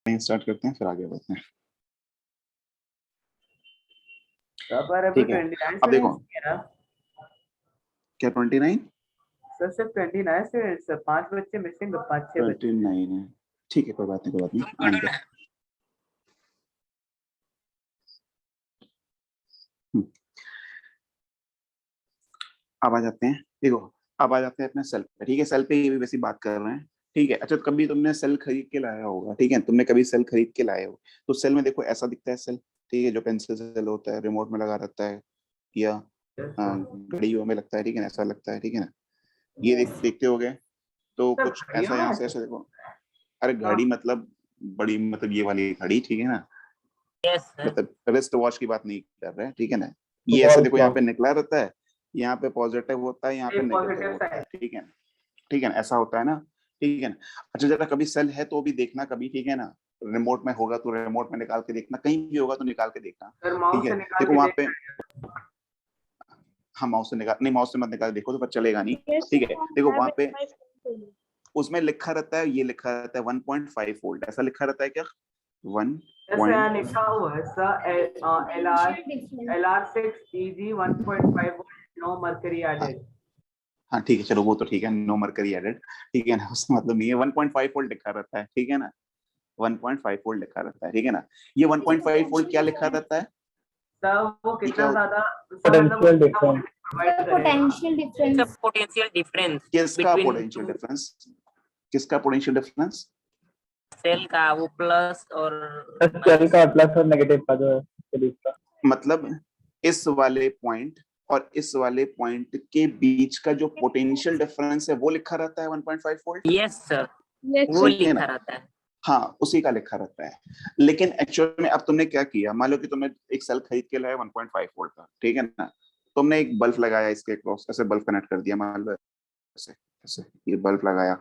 Start करते हैं फिर आगे बढ़ते हैं। पर अभी ठीक है, 29 अब देखो स्टूडेंट्स है ना क्या 29 सर, सिर्फ 29 स्टूडेंट्स, 5 बच्चे मिसिंग, 5-6 बच्चे। 29 है। ठीक है, कोई बात नहीं, कोई बात नहीं, आएंगे। अब आ जाते हैं, देखो अब आ जाते हैं अपने सेल पे। ठीक है, सेल पे ये भी वैसी बात कर रहे हैं। ठीक है, अच्छा कभी तुमने सेल खरीद के लाया होगा, ठीक है, तुमने कभी सेल खरीद के लाए हो तो सेल में देखो ऐसा दिखता है सेल। ठीक है, जो पेंसिल सेल होता है, रिमोट में लगा रहता है या घड़ियों में लगता है, ठीक है ना, ऐसा लगता है, ठीक है ना। ये देखते हो गए तो सर कुछ ऐसा यहाँ से ऐसे देखो। अरे घड़ी मतलब बड़ी, मतलब ये वाली घड़ी, ठीक है ना, मतलब रिस्ट वॉच की बात नहीं कर रहे हैं, ठीक है ना। ये ऐसे देखो, यहाँ पे निकला रहता है, यहाँ पे पॉजिटिव होता है, यहाँ पे नेगेटिव पॉजिटिव होता है, साइड। ठीक है ना, ठीक है ना, ऐसा होता है ना, ठीक है ना। अच्छा जरा कभी सेल है तो भी देखना कभी, ठीक है ना, रिमोट में होगा तो रिमोट में निकाल के देखना, कहीं भी होगा तो निकाल के देखना। सर ठीक माउस है, से निकाल देखो के वहां देख पे, रहे हैं। हाँ माउस से निकाल, नहीं माउस से मत निकाल, देखो तो पता चलेगा नहीं। ठीक है, देखो वहां पे उसमें लिखा रहता है, ये लिखा रहता है 1.5 वोल्ट, ऐसा लिखा रहता है क्या, 1 जैसे यहाँ लिखा हुआ है sir, LR6 EG 1.5 volt, no mercury added. हाँ ठीक है, चलो वो तो ठीक है, नो मरकरी एडेड, ठीक है ना, उसका मतलब नहीं है, 1.5 वोल्ट लिखा रहता है, ठीक है ना, 1.5 वोल्ट लिखा रहता है, ठीक है ना। ये 1.5 वोल्ट क्या लिखा रहता है, सर वो ये क्या कितना ज्यादा पोटेंशियल डिफरेंस, प्रोवाइड करेगा। पोटेंशियल डिफरेंस किसका बिटवीन पोटेंशियल डिफरेंस, किसका पोटेंशियल डिफरेंस, सेल का, वो प्लस और सेल का प्लस और नेगेटिव का जो है बीच का, मतलब इस वाले पॉइंट और इस वाले पॉइंट के बीच का जो पोटेंशियल डिफरेंस है वो लिखा रहता है 1.5 वोल्ट। यस सर, वो सही है लिखा ना, रहता है। हाँ उसी का लिखा रहता है। लेकिन एक्चुअल में अब तुमने क्या किया, मान लो कि तुमने एक सेल खरीद के लाया 1.5 वोल्ट का, ठीक है ना, तुमने एक बल्ब लगाया इसके क्रॉस, ऐसे बल्ब कनेक्ट कर दिया, मान लो ऐसे ऐसे, ये बल्ब लगाया,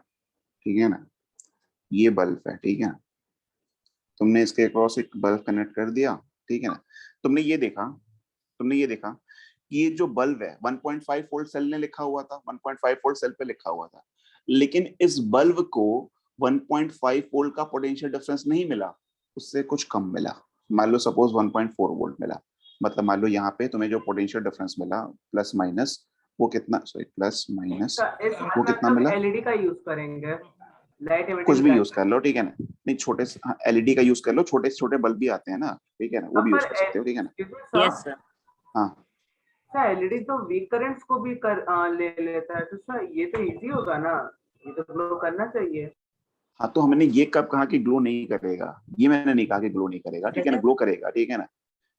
ठीक है ना, ये बल्ब है, ठीक है ना, तुमने इसके क्रॉस एक बल्ब कनेक्ट कर दिया, ठीक है ना, तुमने ये देखा, तुमने ये देखा कि ये जो बल्ब है 1.5 वोल्ट सेल ने लिखा हुआ था, 1.5 वोल्ट सेल पे लिखा हुआ था, लेकिन इस बल्ब को 1.5 वोल्ट का पोटेंशियल डिफरेंस नहीं मिला, उससे कुछ कम मिला। मान लो सपोज 1.4 वोल्ट मिला, मतलब मान लो यहाँ पे तुम्हें जो पोटेंशियल डिफरेंस मिला प्लस माइनस, वो कितना, सॉरी प्लस माइनस, इस वो मतलब कितना तब मिला, एलईडी का यूज करेंगे, लाइट कुछ एमिटिंग भी यूज लाइट। कर लो, ठीक है ना, नहीं छोटे एलईडी का यूज कर लो, छोटे छोटे बल्ब भी आते हैं ना, ठीक है ना, वो भी यूज पर कर सकते हो, ठीक है ना। यस सर, हाँ सर एलईडी तो वीक करंट्स को भी ले लेता है, तो सर ये तो इजी होगा ना, ये तो ग्लो करना चाहिए। हाँ, तो हमने ये कब कहा कि ग्लो नहीं करेगा, ये मैंने नहीं कहा कि ग्लो नहीं करेगा, ठीक है ना, ग्लो करेगा, ठीक है ना,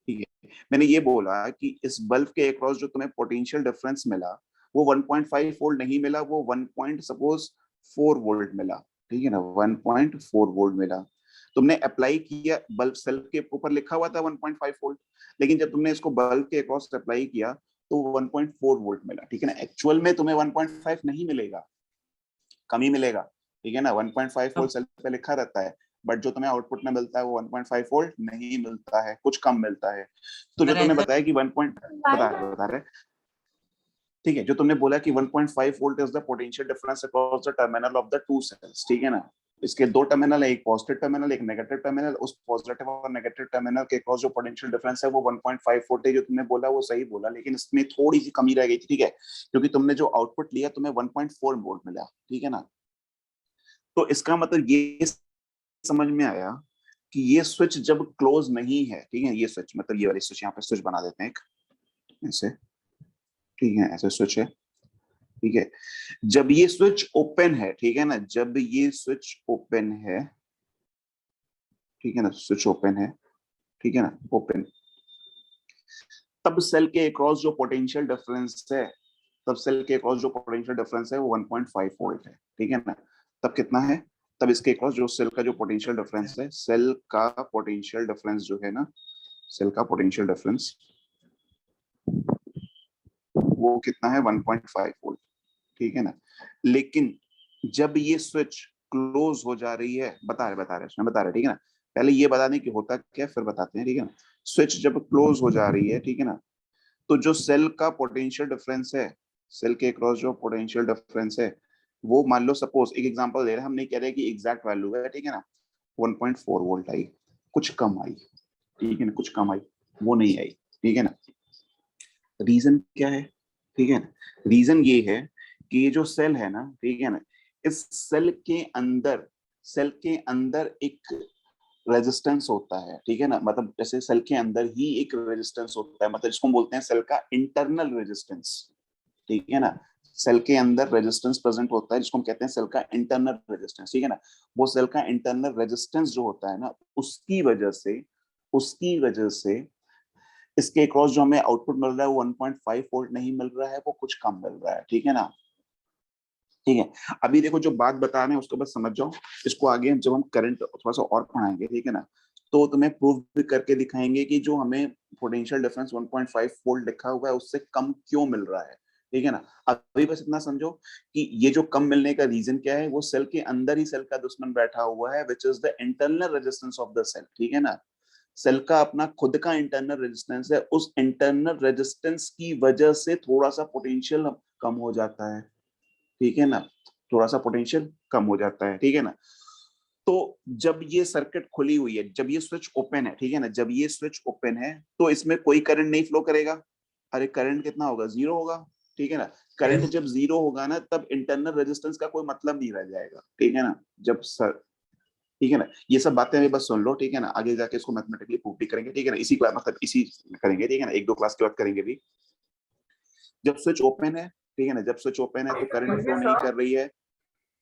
ठीक है। मैंने ये बोला कि इस बल्ब के अक्रॉस जो तुम्हें पोटेंशियल डिफरेंस मिला वो 1.5 वोल्ट नहीं मिला, वो 1 पॉइंट सपोज 4 वोल्ट मिला, ठीक है ना, 1.4 वोल्ट मिला। तुमने अप्लाई किया, बल्ब सेल के ऊपर लिखा हुआ था 1.5 वोल्ट, लेकिन जब तुमने इसको बल्ब के अक्रॉस अप्लाई किया तो 1.4 वोल्ट मिला, ठीक है ना। एक्चुअल में तुम्हें 1.5 नहीं मिलेगा, कम ही मिलेगा, ठीक है ना, 1.5 वोल्ट सेल पे लिखा रहता है, बट जो तुम्हें आउटपुट में मिलता है वो 1.5 वोल्ट नहीं मिलता है, कुछ कम मिलता है। तो जो तुमने बताया कि 1 पॉइंट बता रहे, ठीक है, जो तुमने बोला कि 1.5 volt is the potential difference across the terminal of the two cells, ठीक है ना, इसके दो टर्मिनल है, एक पॉजिटिव टर्मिनल एक नेगेटिव टर्मिनल, उस पॉजिटिव और नेगेटिव टर्मिनल के क्रॉस जो पोटेंशियल डिफरेंस है वो 1.5 वोल्ट है, जो तुमने बोला वो सही बोला, लेकिन इसमें थोड़ी सी कमी रह गई थी, ठीक है, क्योंकि तुमने जो आउटपुट लिया तुम्हें 1.4 वोल्ट मिला, ठीक है ना। तो इसका मतलब ये समझ में आया कि ये स्विच जब क्लोज नहीं है, ठीक है, ये स्विच मतलब ये वाली स्विच, यहाँ पे स्विच बना देते हैं एक ऐसे, ठीक है, ऐसे स्विच है, ठीक है, जब ये स्विच ओपन है, ठीक है ना, जब ये स्विच ओपन है, ठीक है ना, स्विच ओपन है, ठीक है ना, ओपन, तब सेल के अक्रॉस जो पोटेंशियल डिफरेंस है, तब सेल के अक्रॉस जो पोटेंशियल डिफरेंस है वो 1.5 वोल्ट है, ठीक है ना। तब कितना है, तब इसके अक्रॉस जो सेल का जो पोटेंशियल डिफरेंस है, सेल का पोटेंशियल डिफरेंस जो है ना, सेल का पोटेंशियल डिफरेंस वो कितना है, 1.5 वोल्ट, ठीक है ना। लेकिन जब ये स्विच क्लोज हो जा रही है, बता रहे, ठीक है ना, पहले ये बता दें कि होता क्या फिर बताते हैं, ठीक है ना। स्विच जब क्लोज हो जा रही है, ठीक है ना, तो जो सेल का पोटेंशियल डिफरेंस है, सेल के अक्रॉस जो पोटेंशियल डिफरेंस है वो मान लो सपोज एक एग्जांपल दे रहे हैं, हम नहीं कह रहे कि एग्जैक्ट वैल्यू है, ठीक है ना, 1.4 वोल्ट आई, कुछ कम आई, ठीक है ना, कुछ कम आई, वो नहीं आई, ठीक है ना। रीजन क्या है, ठीक है ना, रीजन ये है कि ये जो सेल है ना, ठीक है ना, इस सेल के अंदर एक रेजिस्टेंस होता है, ठीक है ना, मतलब जैसे सेल के अंदर ही एक रेजिस्टेंस होता है, मतलब जिसको हम बोलते हैं सेल का इंटरनल रेजिस्टेंस, ठीक है ना। सेल के अंदर रेजिस्टेंस प्रेजेंट होता है जिसको हम कहते हैं सेल का इंटरनल रेजिस्टेंस, ठीक है ना। वो सेल का इंटरनल रेजिस्टेंस जो होता है ना, उसकी वजह से इसके क्रॉस जो हमें आउटपुट मिल रहा है वो 1.5 वोल्ट नहीं मिल रहा है, वो कुछ कम मिल रहा है, ठीक है ना। ठीक है, अभी देखो जो बात बता रहे हैं उसको बस समझ जाओ, इसको आगे जब हम करंट थोड़ा सा और पढ़ाएंगे, ठीक है ना, तो तुम्हें प्रूव भी करके दिखाएंगे कि जो हमें पोटेंशियल डिफरेंस 1.5 वोल्ट लिखा हुआ है उससे कम क्यों मिल रहा है, ठीक है ना। अभी बस इतना समझो कि ये जो कम मिलने का रीजन क्या है, वो सेल के अंदर ही सेल का दुश्मन बैठा हुआ है, which is the internal resistance of the cell, ठीक है ना। सेल का अपना खुद का इंटरनल रेजिस्टेंस है, उस इंटरनल रेजिस्टेंस की वजह से थोड़ा सा पोटेंशियल कम हो जाता है, ठीक है ना, थोड़ा सा पोटेंशियल कम हो जाता है, ठीक है ना। तो जब ये सर्किट खुली हुई है, जब ये स्विच ओपन है, ठीक है ना, जब ये स्विच ओपन है तो इसमें कोई करंट नहीं फ्लो करेगा। अरे करंट कितना होगा, जीरो होगा, ठीक है ना। करंट जब जीरो होगा ना तब इंटरनल रेजिस्टेंस का कोई मतलब नहीं रह जाएगा, ठीक है ना। जब सर, ठीक है ना, ये सब बातें अभी बस सुन लो, ठीक है ना, आगे जाके इसको मैथमेटिकली प्रूव भी करेंगे, ठीक है ना, इसी क्लास मतलब इसी करेंगे, ठीक है ना, एक दो क्लास के बाद करेंगे भी। जब स्विच ओपन है, ठीक है ना, जब स्विच ओपन है तो करंट फ्लो नहीं कर रही है,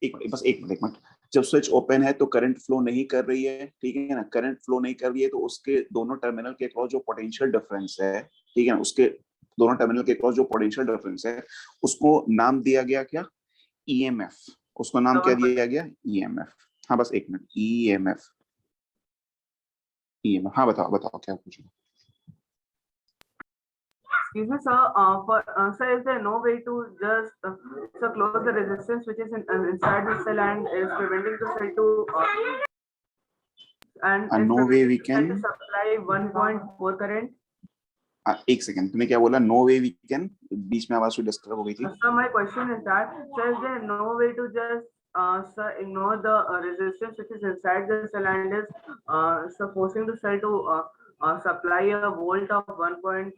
एक मिनट, जब स्विच ओपन है तो करंट फ्लो नहीं कर रही है, ठीक है ना, करंट फ्लो नहीं कर रही है तो उसके दोनों टर्मिनल के क्रॉस जो पोटेंशियल डिफरेंस है, ठीक है ना, उसके दोनों टर्मिनल के क्रॉस जो पोटेंशियल डिफरेंस है उसको नाम दिया गया क्या, ईएमएफ, उसको नाम क्या दिया गया, ईएमएफ। हाँ बस एक मिनट, ईएमएफ, ईएमएफ, हाँ बताओ बताओ क्या पूछो। Excuse me, sir. Sir, is there no way to just sir, close the resistance which is inside the cell and is preventing the cell to no way we cell to can, supply 1.4 current? एक second, तुमने क्या बोला, no way we can, बीच में आवाज disturb हो गई थी। Sir, my question is that, sir, is there no way to just sir, ignore the resistance which is inside the cell and is sir, forcing the cell to supply a volt of 1.4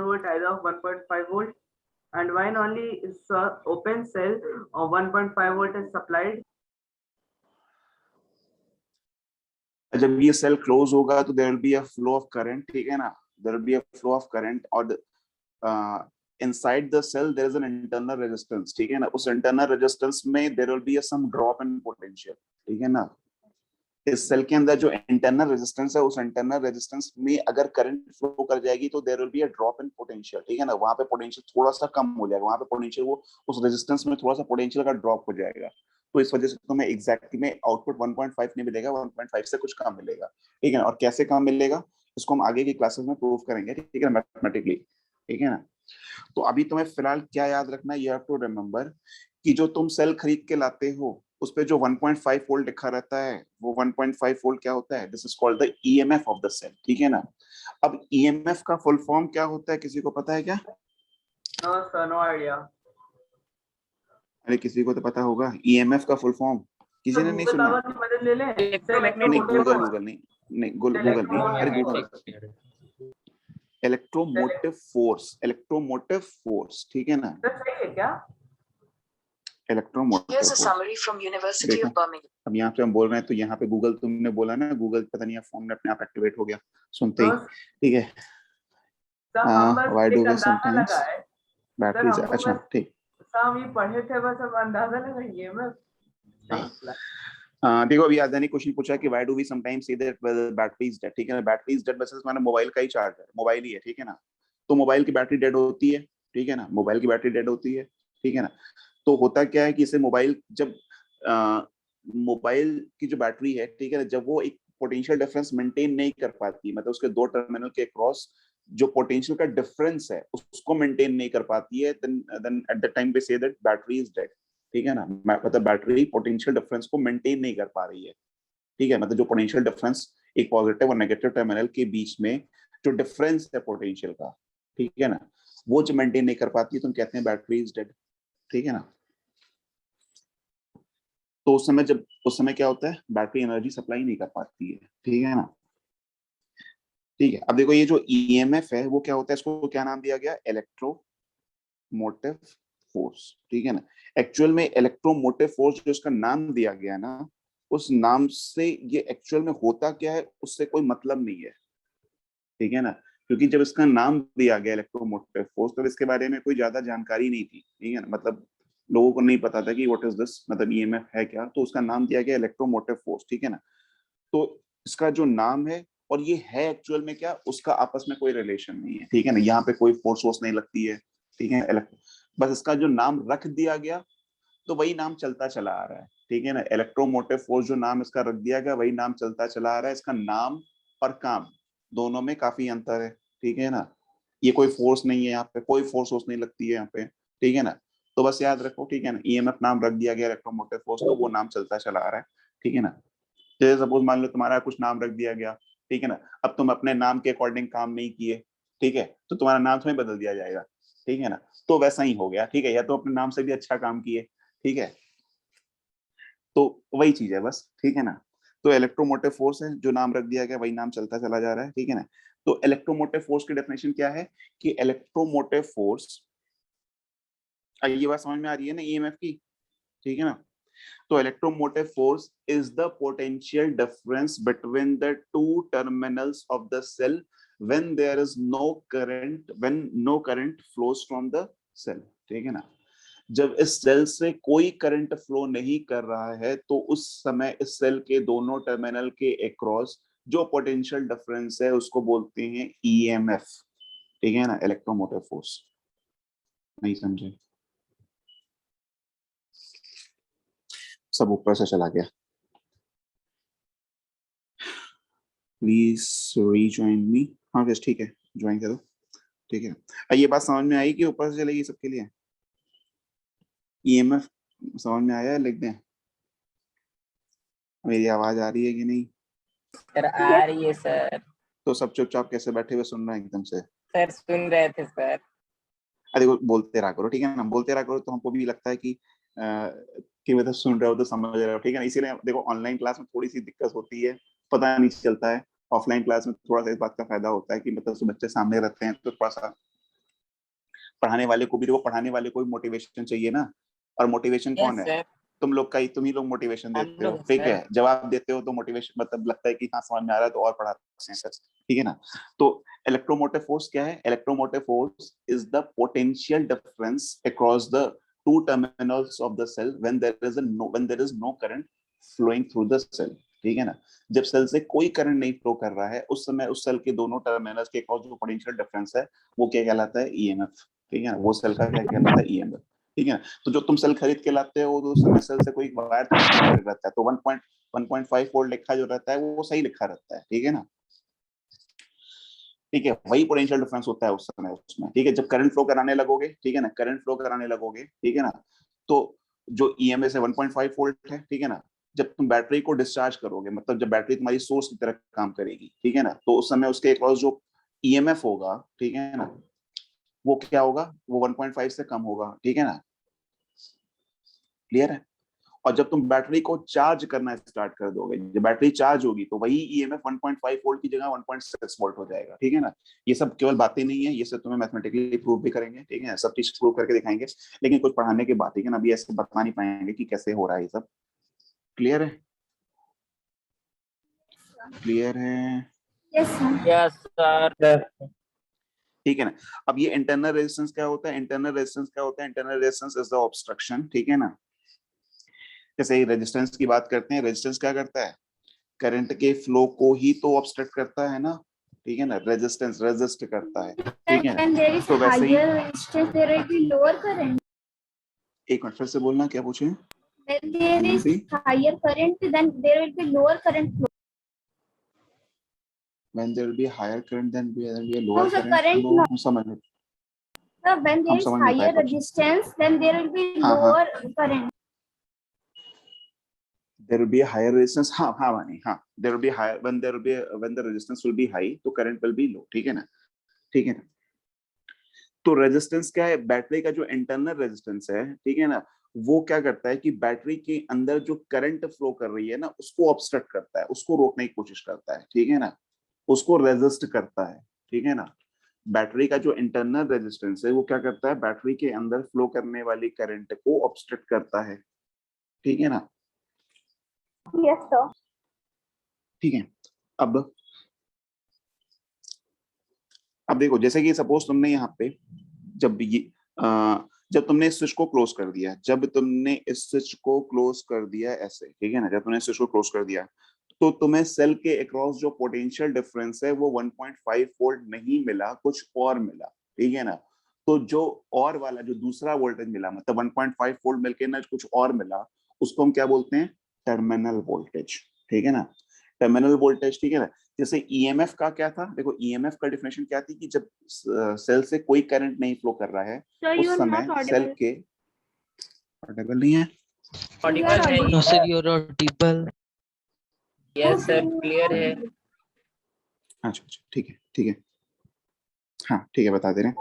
volt either of 1.5 volt, and when only sir, open cell 1.5 volt is supplied? जब ये cell close होगा तो there will be a flow of current, ठीक है ना, there will be a flow of current, और inside the cell there is an internal resistance, ठीक है ना, उस इंटरनल रेजिस्टेंस में there will be some drop in potential, ठीक है ना। इस सेल के अंदर जो इंटरनल रेजिस्टेंस है उस इंटरनल रेजिस्टेंस में अगर करंट फ्लो कर जाएगी तो there will be a drop in potential, ठीक है ना, वहां पे पोटेंशियल थोड़ा सा कम हो जाएगा, वहां पे पोटेंशियल वो उस रेजिस्टेंस में थोड़ा सा पोटेंशियल का ड्रॉप हो जाएगा, तो इस वजह से तुम्हें एग्जैक्टली में आउटपुट 1.5 नहीं मिलेगा, 1.5 से कुछ कम मिलेगा, ठीक है ना। और कैसे कम मिलेगा इसको हम आगे की क्लासेस में प्रूव करेंगे, ठीक है, मैथमेटिकली, ठीक है ना। तो अभी तुम्हें फिलहाल क्या याद रखना है, यू हैव टू रिमेंबर कि जो तुम सेल खरीद के लाते हो उस पे जो 1.5 वोल्ट लिखा रहता है वो 1.5 वोल्ट क्या होता है, this is called the EMF of the cell, ठीक है ना। अब ईएमएफ का फुल फॉर्म क्या होता है, किसी को पता है क्या? No, sir, no idea. अरे किसी को तो पता होगा ईएमएफ का फुल फॉर्म, किसी ने नहीं गूगल सुना? बाबा की मदद ले लें? नहीं गूगल नहीं, नहीं गूगल नहीं, अरे Google, electromotive force, electromotive force, ठीक है ना, सर सही है क्या? Electromotive Here's a force. summary from University देखो of Birmingham. अब यहाँ पे हम बोल रहे हैं तो यहाँ पे गूगल, तुमने बोला ना गूगल, पता नहीं फोन में अपने आप एक्टिवेट हो गया सुनते ही, ठीक है। सर हम बस व्हाई डू एक वी अंदाजा समटाइम्स लगा है। बैटरी, हमको अच्छा बस ठीक। सर हम ये पढ़े थे बस अब अंदाजा लगाइए मैं देखो अभी आदा ने क्वेश्चन पूछा कि why do we sometimes say that battery is dead, ठीक है ना, बैटरी इज डेड वैसे हमारा मोबाइल का ही चार्जर, मोबाइल ही है, ठीक है ना। तो मोबाइल की बैटरी डेड होती है, ठीक है ना, मोबाइल की बैटरी डेड होती है, ठीक है ना। तो होता क्या है कि इसे मोबाइल जब मोबाइल की जो बैटरी है, ठीक है ना, जब वो एक पोटेंशियल डिफरेंस मेंटेन नहीं कर पाती, मतलब उसके दो टर्मिनल के क्रॉस जो पोटेंशियल का डिफरेंस है उसको मेंटेन नहीं कर पाती है, then at the time we say that battery is dead, ठीक है ना। मतलब बैटरी पोटेंशियल डिफरेंस को मेंटेन नहीं कर पा रही है, ठीक है, मतलब जो पोटेंशियल डिफरेंस एक पॉजिटिव और नेगेटिव टर्मिनल के बीच में जो डिफरेंस है पोटेंशियल का, ठीक है ना, वो जो मेंटेन नहीं कर पाती तो हम कहते हैं बैटरी इज डेड, ठीक है ना। तो उस समय क्या होता है, बैटरी एनर्जी सप्लाई नहीं कर पाती है, ठीक है ना। ठीक है, अब देखो ये जो ईएमएफ है वो क्या होता है, इसको क्या नाम दिया गया, इलेक्ट्रोमोटिव फोर्स, ठीक है ना। एक्चुअल में इलेक्ट्रोमोटिव फोर्स जो इसका नाम दिया गया ना, उस नाम से ये एक्चुअल में होता क्या है उससे कोई मतलब नहीं है, ठीक है ना। क्योंकि जब इसका नाम दिया गया इलेक्ट्रोमोटिव फोर्स, तो इसके बारे में कोई ज्यादा जानकारी नहीं थी, ठीक है ना। मतलब लोगों को नहीं पता था कि व्हाट इज दिस, मतलब ईएमएफ है क्या, तो उसका नाम दिया गया इलेक्ट्रोमोटिव फोर्स, ठीक है ना। तो इसका जो नाम है और ये है एक्चुअल में क्या, उसका आपस में कोई रिलेशन नहीं है, ठीक है ना। यहाँ पे कोई फोर्स वोर्स नहीं लगती है, ठीक है। बस इसका जो नाम रख दिया गया तो वही नाम चलता चला आ रहा है, ठीक है ना। इलेक्ट्रोमोटिव फोर्स जो नाम इसका रख दिया गया वही नाम चलता चला आ रहा है। इसका नाम और काम दोनों में काफी अंतर है, ठीक है ना। ये कोई फोर्स नहीं है, यहाँ पे कोई फोर्स वोर्स नहीं लगती है यहाँ पे, ठीक है ना। तो बस याद रखो, ठीक है ना, ईएमएफ नाम रख दिया गया इलेक्ट्रोमोटिव फोर्स, तो वो नाम चलता चला आ रहा है, ठीक है ना। जैसे सपोज मान लो तुम्हारा कुछ नाम रख दिया गया, ठीक है ना, अब तुम अपने नाम के अकॉर्डिंग काम नहीं किए, ठीक है, तो तुम्हारा नाम तुम्हें बदल दिया जाएगा, ठीक है ना। तो वैसा ही हो गया, ठीक है, या तो अपने नाम से भी अच्छा काम किए, ठीक है। तो वही चीज है बस, ठीक है ना। तो इलेक्ट्रोमोटिव फोर्स है, जो नाम रख दिया गया वही नाम चलता चला जा रहा है, ठीक है ना। तो इलेक्ट्रोमोटिव फोर्स की डेफिनेशन क्या है कि इलेक्ट्रोमोटिव फोर्स, ये बात समझ में आ रही है ना ईएमएफ की, ठीक है ना। तो electromotive force is the potential difference between the two terminals of the cell when there is no current, when no current flows from the cell, ठीक है ना। जब इस सेल से कोई करंट फ्लो नहीं कर रहा है तो उस समय इस सेल के दोनों टर्मिनल के अक्रॉस जो पोटेंशियल डिफरेंस है उसको बोलते हैं ईएमएफ, ठीक है ना, इलेक्ट्रोमोटिव फोर्स। नहीं समझे, सब ऊपर से चला गया। प्लीज रीजॉइन मी। हाँ बस ठीक है, ज्वाइन करो, ठीक है। ये बात समझ में आई कि ऊपर से चलेगी सबके लिए, ईएमएफ समझ में आया, लिख दें। मेरी आवाज आ रही है कि नहीं? सर आ रही है सर। तो सब चुपचाप कैसे बैठे हुए सुन रहे हैं एकदम से? सर सुन रहे थे सर। अरे देखो, बोलते रहा करो, ठीक है ना, बोलते रहा करो, तो हमको भी लगता है कि मतलब सुन रहे हो तो समझ रहे हो, ठीक है ना। इसीलिए देखो ऑनलाइन क्लास में थोड़ी सी दिक्कत होती है, पता नहीं चलता है। ऑफलाइन क्लास में थोड़ा सा इस बात का फायदा होता है कि मतलब बच्चे सामने रहते हैं तो थोड़ा सा पढ़ाने वाले को भी, देखो पढ़ाने वाले को भी मोटिवेशन चाहिए ना। और मोटिवेशन यस कौन है? सर। तुम लोग का ही, तुम ही लोग मोटिवेशन हम देते हो, लोग ठीक है। सर। जवाब देते हो तो मोटिवेशन मतलब लगता है कि हाँ समझ में आ रहा है तो और पढ़ाते हैं सर, ठीक है ना। तो इलेक्ट्रोमोटिव फोर्स क्या है? Electromotive force is the potential difference across the two terminals of the cell when there is no current flowing through the cell, ठीक है ना। जब सेल से कोई करंट नहीं फ्लो कर रहा है उस समय उस सेल के दोनों टर्मिनल्स के अक्रॉस जो पोटेंशियल डिफरेंस है वो क्या कहलाता है? ईएमएफ, ठीक है ना। वो सेल का क्या कहलाता है? ईएमएफ, ठीक है। तो जो तुम सेल खरीद के लाते हो तो समय सेल से कोई वायर थोड़ी कनेक्टेड रहता है, तो 1.5 वोल्ट लिखा जो रहता है वो सही लिखा रहता है, ठीक है ना। ठीक है, वही पोटेंशियल डिफरेंस होता है उस समय उसमें, ठीक है। जब करंट फ्लो कराने लगोगे, ठीक है ना, करंट फ्लो कराने लगोगे, ठीक है ना, तो जो ईएमएस है 1.5 वोल्ट है, ठीक है ना। जब तुम बैटरी को डिस्चार्ज करोगे, मतलब जब बैटरी तुम्हारी सोर्स की तरह काम करेगी, ठीक है ना, तो उस समय उसके अक्रॉस जो ईएमएफ होगा, ठीक है ना, वो क्या होगा? वो 1.5 से कम होगा, ठीक है ना। क्लियर है? और जब तुम बैटरी को चार्ज करना स्टार्ट कर दोगे, जब बैटरी चार्ज होगी तो वही ईएमएफ 1.5 वोल्ट की जगह 1.6 वोल्ट हो जाएगा, ठीक है ना। ये सब केवल बातें नहीं है, ये सब तुम्हें मैथमेटिकली प्रूव भी करेंगे, ठीक है, सब चीज प्रूव करके दिखाएंगे। लेकिन कुछ पढ़ाने के बाद, ठीक है ना, अभी ऐसे बता नहीं पाएंगे कि कैसे हो रहा है ये सब। क्लियर है? क्लियर है? Yes sir. Yes. ठीक है ना। अब ये इंटरनल रेजिस्टेंस क्या होता है? इंटरनल रेजिस्टेंस क्या होता है? Internal resistance is the obstruction, ठीक है ना। जैसे रेजिस्टेंस की बात करते हैं, रेजिस्टेंस क्या करता है? करंट के फ्लो को ही तो ऑब्स्ट्रक्ट करता है ना, ठीक है ना। रेजिस्टेंस रेजिस्ट करता है, ठीक है When ना। there is तो वैसे ही, higher resistance, there will be lower current. एक मिनट फिर से बोलना, क्या पूछे? When there is भी higher current, then there will be lower current flow. when there will be higher current then there will be a lower No, the current current flow, no. हम समझ नहीं, So when there हम is समझ नहीं पाए higher question. resistance, then there will be हाँ हाँ, lower current. there will be a higher resistance, हाँ हाँ मानी, हाँ there will be higher when there will be when the resistance will be high तो current will be low, ठीक है ना, ठीक है ना। तो रेजिस्टेंस क्या है? बैटरी का जो इंटरनल रेजिस्टेंस है, ठीक है ना, वो क्या करता है कि बैटरी के अंदर जो करंट फ्लो कर रही है ना उसको ऑब्स्ट्रक्ट करता है, उसको रोकने की कोशिश करता है, ठीक है ना, उसको रेजिस्ट करता है, ठीक है ना। बैटरी का जो इंटरनल रेजिस्टेंस है वो क्या करता है, बैटरी के अंदर फ्लो करने वाली करंट को ऑब्स्ट्रक्ट करता है, ठीक है ना। Yes, sir. ठीक है। अब देखो, जैसे कि सपोज तुमने यहाँ पे जब ये जब तुमने इस स्विच को क्लोज कर दिया, जब तुमने इस स्विच को क्लोज कर दिया ऐसे, ठीक है ना, जब तुमने स्विच को क्लोज कर दिया तो तुम्हें सेल के अक्रॉस जो पोटेंशियल डिफरेंस है वो 1.5 वोल्ट नहीं मिला, कुछ और मिला, ठीक है ना। तो जो और वाला जो दूसरा वोल्टेज मिला, मतलब 1.5 वोल्ट मिलके ना कुछ और मिला, उसको हम क्या बोलते हैं, टर्मिनल वोल्टेज, ठीक है ना, टर्मिनल वोल्टेज, ठीक है ना। जैसे ईएमएफ का क्या था, देखो ईएमएफ का डिफिनेशन क्या थी कि जब सेल से कोई करंट नहीं फ्लो कर रहा है Sir, उस you are समय not सेल audible. के ऑडिबल नहीं है। You ऑडिबल are है audible. ये। sir, you're audible. Yes sir, clear है। अच्छा अच्छा, ठीक है ठीक है, हाँ ठीक है, बता दे रहे हैं।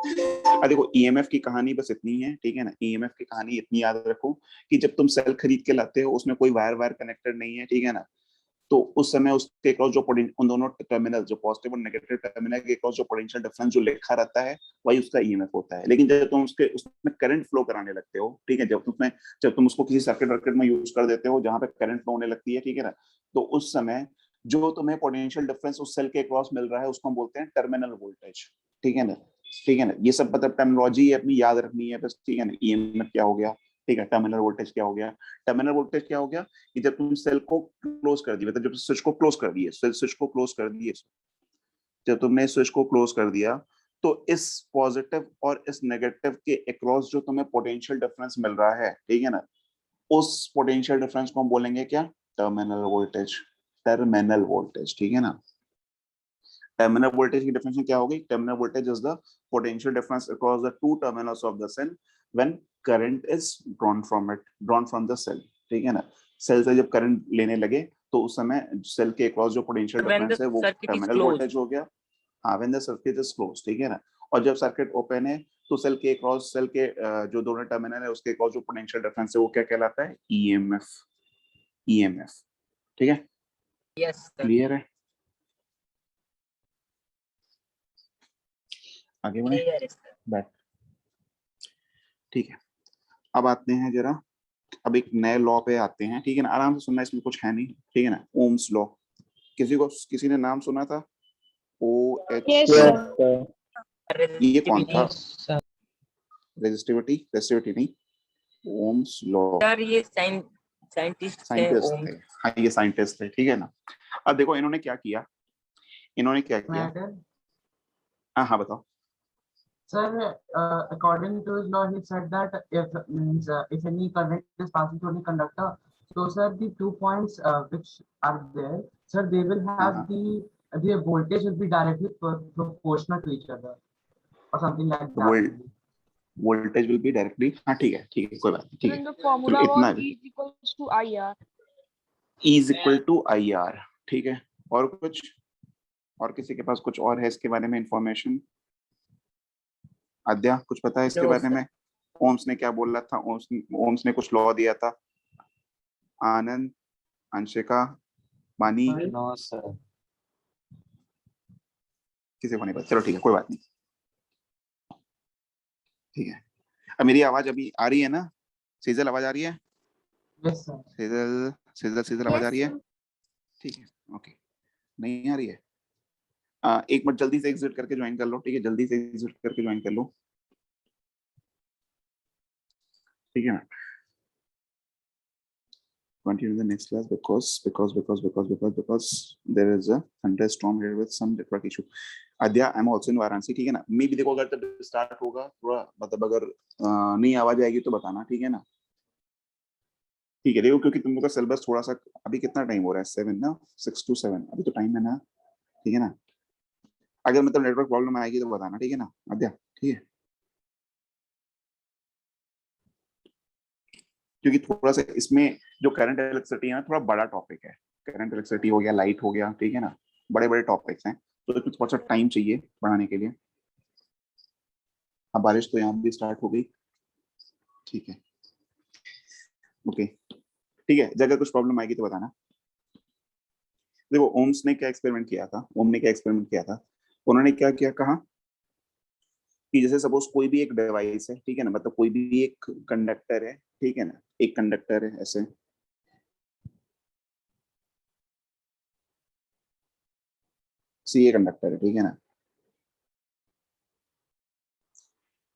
अब देखो ईएमएफ की कहानी बस इतनी है, ठीक है ना। ईएमएफ की कहानी इतनी याद रखो कि जब तुम सेल खरीद के लाते हो उसमें कोई वायर वायर कनेक्टेड नहीं है, ठीक है ना, तो उस समय उसके क्रॉस जो उन दोनों टर्मिनल जो पॉजिटिव और नेगेटिव टर्मिनल के क्रॉस जो पोटेंशियल डिफरेंस जो लिखा रहता है वही उसका ईएमएफ होता है। लेकिन जब तुम उसमें करंट फ्लो कराने लगते हो, ठीक है, जब तुम उसको किसी सर्किट वर्किट में यूज कर देते हो जहां पे करंट फ्लो होने लगती है, ठीक है ना, तो उस समय जो तुम्हें पोटेंशियल डिफरेंस उस सेल के क्रॉस मिल रहा है उसको हम बोलते हैं टर्मिनल वोल्टेज, ठीक है ना। ठीक है ना, ये सब मतलब टर्मिनोलॉजी अपनी याद रखनी है बस, ठीक है ना। ईएमएफ क्या हो गया, ठीक है, टर्मिनल वोल्टेज क्या हो गया, टर्मिनल वोल्टेज क्या हो गया कि जब तुम सेल को क्लोज कर दिए, मतलब जब स्विच को क्लोज कर दिए, स्विच को क्लोज कर दिए, जब तुमने स्विच को क्लोज कर दिया तो इस पॉजिटिव और इस नेगेटिव के अक्रॉस जो तुम्हें पोटेंशियल डिफरेंस मिल रहा है, ठीक है ना, उस पोटेंशियल डिफरेंस को हम बोलेंगे क्या, टर्मिनल वोल्टेज, टर्मिनल वोल्टेज, ठीक है ना। टर्मिनल वोल्टेज की डेफिनेशन क्या होगी, terminal voltage is the potential difference across the two terminals of the cell when current is drawn from the cell, ठीक है ना। सेल से जब करंट लेने लगे तो उस समय सेल के अक्रॉस जो पोटेंशियल व्हेन द डिफरेंस है वो circuit is terminal close. Voltage हो गया। हाँ, when the circuit is close, ठीक है ना। और जब सर्किट ओपन है तो सेल के अक्रॉस, सेल के जो दोनों टर्मिनल है उसके अक्रॉस जो पोटेंशियल डिफरेंस है वो क्या कहलाता है, ईएमएफ, ईएमएफ, ठीक है, यस सर। क्लियर है। आगे बढ़े, क्लियर है सर। बैक, ठीक है। अब आते हैं जरा, अब एक नए लॉ पे आते हैं, ठीक है ना, आराम से सुनना, इसमें कुछ है नहीं, ठीक है ना। ओम्स लॉ, किसी ने नाम सुना था, ओ एच Yes, sir. ये कौन था, Yes, sir. रेजिस्टिविटी, रेजिस्टिविटी नहीं, ओम्स लॉ, सर ये साइंटिस्ट है साइंटिस्ट ओम। थे, हाँ ये साइंटिस्ट थे, ठीक है ना। अब देखो इन्होंने क्या किया, इन्होंने क्या किया, हाँ हाँ बताओ। Sir, according to his law, he said that if any current is passing through the conductor, so sir, the 2 points which are there, sir, they will have the voltage will be directly proportional to each other, or something like that. Voltage will be directly, हाँ ठीक है कोई बात नहीं, ठीक है। And the formula चलो इतना was E is equals to IR. E is equal to IR, ठीक है। और कुछ, और किसी के पास कुछ और है इसके बारे में इंफॉर्मेशन, आद्या कुछ पता है इसके No, बारे में, ओम्स ने क्या बोला था, ओम्स ने कुछ लॉ दिया था, आनंद, अंशिका, मानी, No, sir. किसी को नहीं पता, चलो ठीक है कोई बात नहीं, ठीक है। अब मेरी आवाज अभी आ रही है ना, सीजल आवाज आ रही है, Yes, sir. सीजल आवाज आ रही है, ठीक है, ओके, नहीं आ रही है, एक मिनट जल्दी से एग्जिट करके ज्वाइन कर लो, ठीक है, जल्दी से एग्जिट करके ज्वाइन कर लो, ठीक है ना। Continue the next class because there is a thunderstorm here with some network issue. Adya, I'm also in Varanasi, ठीक है ना। मैं भी देखो अगर तब स्टार्ट होगा थोड़ा, मतलब अगर नहीं आवाज आएगी तो बताना, ठीक है ना। ठीक है, देखो क्योंकि तुम लोग का सिलेबस थोड़ा सा, अभी कितना टाइम हो रहा है, 7 ना, 6 to 7 अभी तो टाइम है ना, ठीक है ना। अगर मतलब नेटवर्क प्रॉब्लम आएगी तो बताना, ठीक है ना आद्या, ठीक है, क्योंकि थोड़ा सा इसमें जो करंट इलेक्ट्रिसिटी है ना थोड़ा बड़ा टॉपिक है, करंट इलेक्ट्रिसिटी हो गया, लाइट हो गया, ठीक है ना, बड़े बड़े टॉपिक्स हैं, तो इसमें थोड़ा सा टाइम चाहिए पढ़ाने के लिए। अब बारिश तो यहाँ भी स्टार्ट हो गई, ठीक है। ओके ठीक है, अगर कुछ प्रॉब्लम आएगी तो बताना। देखो ओम्स ने क्या एक्सपेरिमेंट किया था, ओम ने क्या एक्सपेरिमेंट किया था, उन्होंने क्या किया, कहा कि जैसे सपोज कोई भी एक डिवाइस है, ठीक है ना, मतलब कोई भी एक कंडक्टर है, ठीक है ना, एक कंडक्टर है ऐसे, सी ये कंडक्टर है, ठीक है ना,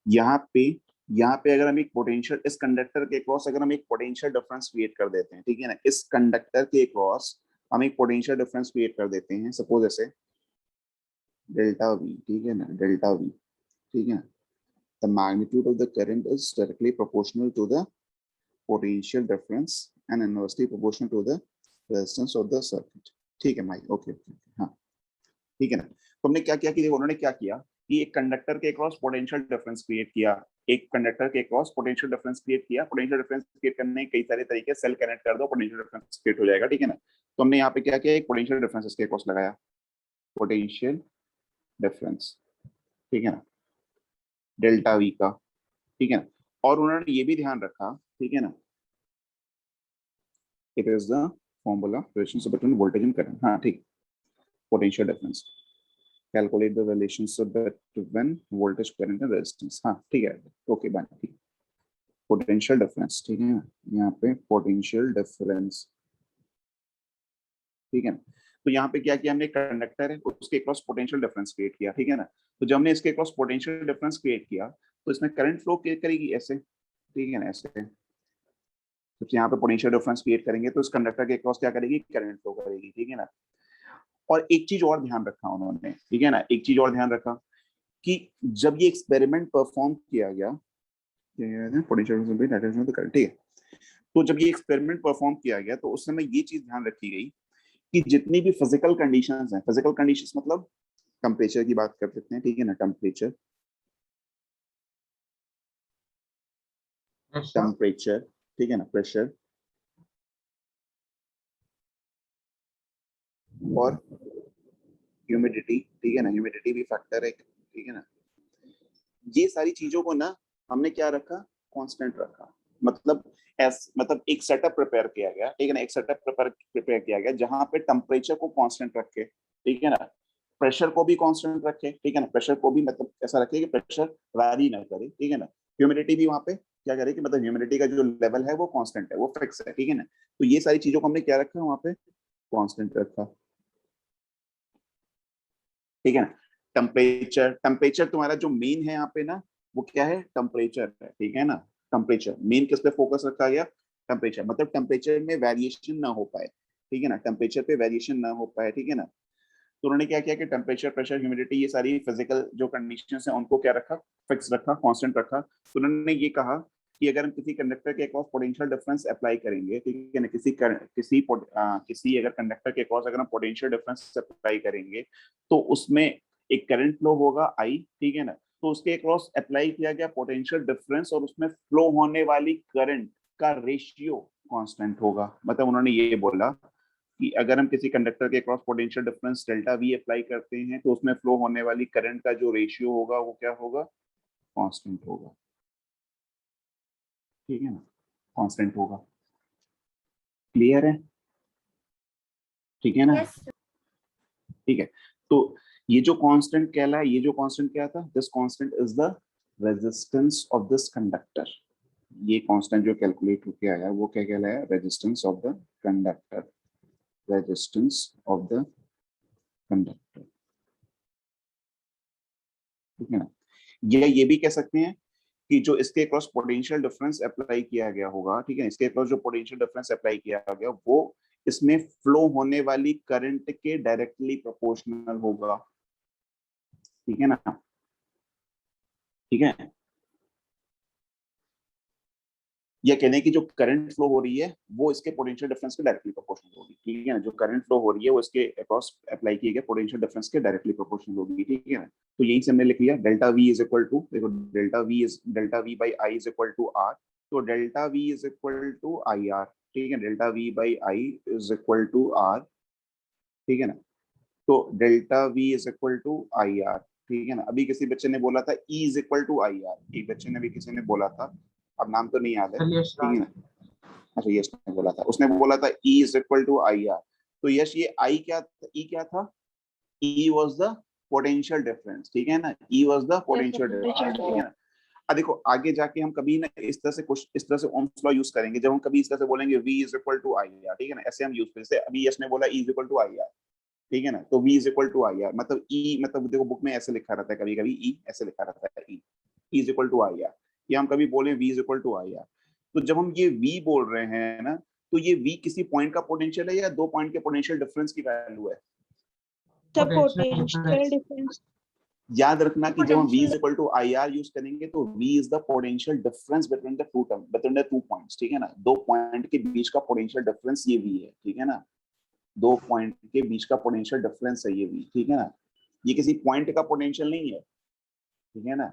यहाँ पे अगर हम एक पोटेंशियल इस कंडक्टर के क्रॉस अगर हम एक पोटेंशियल डिफरेंस क्रिएट कर देते हैं, ठीक है ना, इस कंडक्टर के क्रॉस हम एक पोटेंशियल डिफरेंस क्रिएट कर देते हैं, सपोज ऐसे डेल्टा वी, ठीक है ना, डेल्टा वी, ठीक है ना, the magnitude of the current is directly proportional to the potential difference and inversely proportional to the resistance of the circuit, ठीक है भाई, ओके हाँ ठीक है ना। तो हमने क्या किया कि देखो उन्होंने क्या किया कि एक कंडक्टर के क्रॉस पोटेंशियल डिफरेंस क्रिएट किया, एक कंडक्टर के क्रॉस पोटेंशियल डिफरेंस क्रिएट किया, पोटेंशियल डिफरेंस क्रिएट करने के कई सारे तरीके, सेल कनेक्ट कर दो पोटेंशियल डिफरेंस क्रिएट हो जाएगा, ठीक है ना। तो हमने यहाँ पे क्या किया, एक पोटेंशियल डिफरेंस इसके क्रॉस लगाया, पोटेंशियल डिफरेंस, ठीक है ना, डेल्टा वी का, ठीक है ना। और उन्होंने ये भी ध्यान रखा, ठीक है ना, it is the formula relationship between voltage and current, हाँ ठीक, potential difference, calculate the relationship between voltage current and resistance, हाँ ठीक है, ओके बाय, ठीक, पोटेंशियल डिफरेंस, ठीक है ना, यहाँ पे पोटेंशियल डिफरेंस, ठीक है ना। तो यहाँ पे क्या किया हमने, कंडक्टर है उसके क्रॉस पोटेंशियल डिफरेंस क्रिएट किया, ठीक है ना। तो जब हमने इसके क्रॉस पोटेंशियल डिफरेंस क्रिएट किया तो इसमें करंट फ्लो करेगी ऐसे, ठीक है ना, ऐसे जब यहाँ पे पोटेंशियल डिफरेंस क्रिएट करेंगे तो इस कंडक्टर के क्रॉस क्या करेगी, करंट फ्लो करेगी, ठीक है ना। और एक चीज और ध्यान रखा उन्होंने, ठीक है ना, एक चीज और ध्यान रखा कि जब ये एक्सपेरिमेंट परफॉर्म किया गया, पोटेंशियल, ठीक है, तो जब ये एक्सपेरिमेंट परफॉर्म किया गया तो उस समय ये चीज ध्यान रखी गई कि जितनी भी फिजिकल कंडीशंस हैं, फिजिकल कंडीशंस मतलब टेम्परेचर की बात कर सकते हैं, ठीक है ना, टेम्परेचर, टेम्परेचर, ठीक है ना, प्रेशर और ह्यूमिडिटी, ठीक है ना, ह्यूमिडिटी भी फैक्टर है, ठीक है ना, ये सारी चीजों को ना हमने क्या रखा, कांस्टेंट रखा, मतलब मतलब एक सेटअप प्रिपेयर किया गया, ठीक है ना, एक सेटअप प्रिपेयर किया गया जहां पे टेम्परेचर को कांस्टेंट रखे, ठीक है ना, प्रेशर को भी कांस्टेंट रखे, ठीक है ना, प्रेशर को भी मतलब ऐसा रखे कि प्रेशर वैरी ना करे, ठीक है ना, ह्यूमिडिटी भी वहां पे क्या करे कि मतलब ह्यूमिडिटी का जो लेवल है वो कांस्टेंट है, वो फिक्स है, ठीक है ना। तो ये सारी चीजों को हमने क्या रखा वहां पे, कांस्टेंट रखा, ठीक है ना। टेम्परेचर, टेम्परेचर तुम्हारा जो मेन है यहाँ पे ना वो क्या है, टेम्परेचर है, ठीक है ना, टेम्परेचर मेन किस पे फोकस रखा गया, टेम्परेचर, मतलब टेम्परेचर में वेरिएशन ना हो पाए, ठीक है ना, टेम्परेचर पे वेरिएशन ना हो पाए, ठीक है ना। तो उन्होंने क्या किया कि टेम्परेचर, प्रेशर, ह्यूमिडिटी, ये सारी फिजिकल जो कंडीशंस हैं उनको क्या रखा, फिक्स रखा, कांस्टेंट रखा। तो उन्होंने ये कहा कि अगर हम किसी कंडक्टर के अक्रॉस पोटेंशियल डिफरेंस अप्लाई करेंगे, ठीक है ना, किसी अगर कंडक्टर के अक्रॉस अगर हम पोटेंशियल डिफरेंस अप्लाई करेंगे तो उसमें एक करंट फ्लो होगा आई, ठीक है ना। तो उसके अक्रॉस अप्लाई किया गया पोटेंशियल डिफरेंस और उसमें फ्लो होने वाली करंट का रेशियो कांस्टेंट होगा, मतलब उन्होंने ये बोला कि अगर हम किसी कंडक्टर के cross potential difference delta we apply करते हैं तो उसमें फ्लो होने वाली करंट का जो रेशियो होगा वो क्या होगा, कांस्टेंट होगा, ठीक है ना, कांस्टेंट होगा, क्लियर है, ठीक है ना, ठीक है। तो ये जो कांस्टेंट कहला है, ये जो कांस्टेंट क्या था, this constant is the resistance of this conductor, ये कांस्टेंट जो कैलकुलेट होके आया वो क्या कहलाया, resistance of the conductor, resistance of the conductor, ठीक है ना। ये भी कह सकते हैं कि जो इसके क्रॉस पोटेंशियल डिफरेंस अप्लाई किया गया होगा, ठीक है, इसके क्रॉस जो पोटेंशियल डिफरेंस अप्लाई किया गया वो इसमें फ्लो होने वाली करंट के डायरेक्टली प्रोपोर्शनल होगा, ठीक है ना, ठीक है। या कहने की जो करंट फ्लो हो रही है वो इसके पोटेंशियल डिफरेंस के डायरेक्टली प्रोपोर्शनल होगी, ठीक है ना, जो करंट फ्लो हो रही है वो इसके अक्रॉस अप्लाई किए गए पोटेंशियल डिफरेंस के डायरेक्टली प्रोपोर्शनल होगी, ठीक है ना। तो यही से हमने लिख लिया delta V is equal to, देखो delta V by I is equal to R, तो delta V is equal to I R, ठीक है, delta V by I is equal to R, ठीक है ना। तो delta V is equal to I R, ठीक है ना। अभी किसी बच्चे ने बोला था E is equal to I R, एक बच्चे ने भी किसी ने बोला था, अब नाम तो नहीं याद है, चलिए ठीक है ना, अच्छा यश ने बोला था, उसने बोला था E is equal to I R. तो यश ये आई क्या, ई क्या था? E was the potential difference, ठीक है ना, E was the potential difference, ठीक है ना। अब देखो आगे जाके हम कभी ना इस तरह से कुछ इस तरह से ओम्स लॉ यूज करेंगे, जब हम कभी इस तरह से बोलेंगे V is equal to I R, ठीक है ना, ऐसे हम यूज करें। जैसे अभी यश ने बोला E is equal to I R, ठीक है ना, तो V is equal to I R मतलब E, मतलब देखो बुक में ऐसे लिखा रहता है, कभी कभी E ऐसे लिखा रहता है, E is equal to I R, या हम कभी बोले V is equal to I R. तो जब हम ये V बोल रहे हैं ना, तो ये V किसी पॉइंट का पोटेंशियल है या दो पॉइंट के पोटेंशियल डिफरेंस की वैल्यू है? Potential difference. याद रखना कि जब हम v is equal to IR use करेंगे तो v is the potential difference between the two term, between the two points, ठीक है ना, दो पॉइंट के बीच का पोटेंशियल डिफरेंस ये v है, ठीक है ना, दो पॉइंट के बीच का पोटेंशियल डिफरेंस है ये v, ठीक है ना, ये किसी पॉइंट का पोटेंशियल नहीं है, ठीक है ना।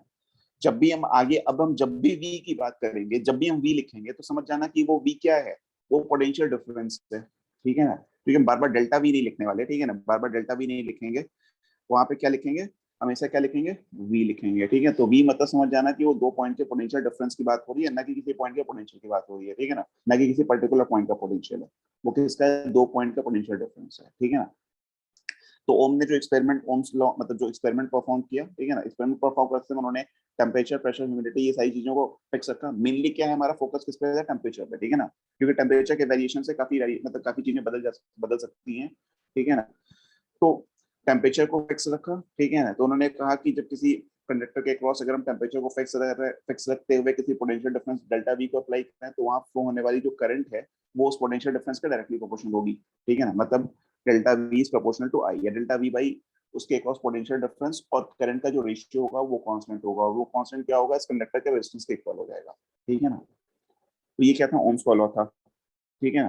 जब भी हम आगे, अब हम जब भी v की बात करेंगे, जब भी हम v लिखेंगे तो समझ जाना कि वो v क्या है, वो पोटेंशियल डिफरेंस है, ठीक है ना, क्योंकि हम बार बार डेल्टा v नहीं लिखने वाले, ठीक है ना, बार बार डेल्टा v नहीं लिखेंगे, वहां पे क्या लिखेंगे, हमेशा क्या लिखेंगे, v लिखेंगे, ठीक है। तो v मतलब समझ जाना कि वो दो पॉइंट के पोटेंशियल डिफरेंस की बात हो रही है, ना कि किसी पॉइंट के पोटेंशियल की बात हो रही है, ठीक है ना, ना कि किसी पर्टिकुलर पॉइंट का पोटेंशियल है, वो किसका है, दो पॉइंट का पोटेंशियल डिफरेंस है, ठीक है ना। तो ओम ने जो एक्सपेरिमेंट, ओम्स लॉ मतलब जो एक्सपेरिमेंट परफॉर्म किया, ठीक है ना, एक्सपेरिमेंट परफॉर्म करते समय उन्होंने टेम्परेचर, प्रेशर, ह्यूमिडिटी, ये सारी चीजों को फिक्स रखा। मेनली क्या है हमारा फोकस किस पे है, टेम्परेचर पे, ठीक है ना, क्योंकि टेम्परेचर के वेरिएशन से मतलब काफी चीजें बदल सकती हैं, ठीक है ना। तो टेम्परेचर को फिक्स रखा, ठीक है ना, तो उन्होंने कहा कि जब किसी कंडक्टर के क्रॉस अगर हम टेम्परेचर को फिक्स रखते हुए किसी पोटेंशियल डिफरेंस डेल्टा वी को अप्लाई करें, तो वहां फ्लो होने वाली जो करंट है वो उस पोटेंशियल डिफरेंस के डायरेक्टली प्रोपोर्शनल होगी, ठीक है ना, मतलब delta V is proportional to I, या डेल्टा वी बाई उसके क्रॉस पोटेंशियल डिफरेंस, और करंट का जो रेशियो होगा वो कांस्टेंट होगा, और वो कांस्टेंट क्या होगा, इस कंडक्टर के रेजिस्टेंस के इक्वल हो जाएगा, ठीक है ना। तो ये क्या था, ओम्स लॉ था, ठीक है ना।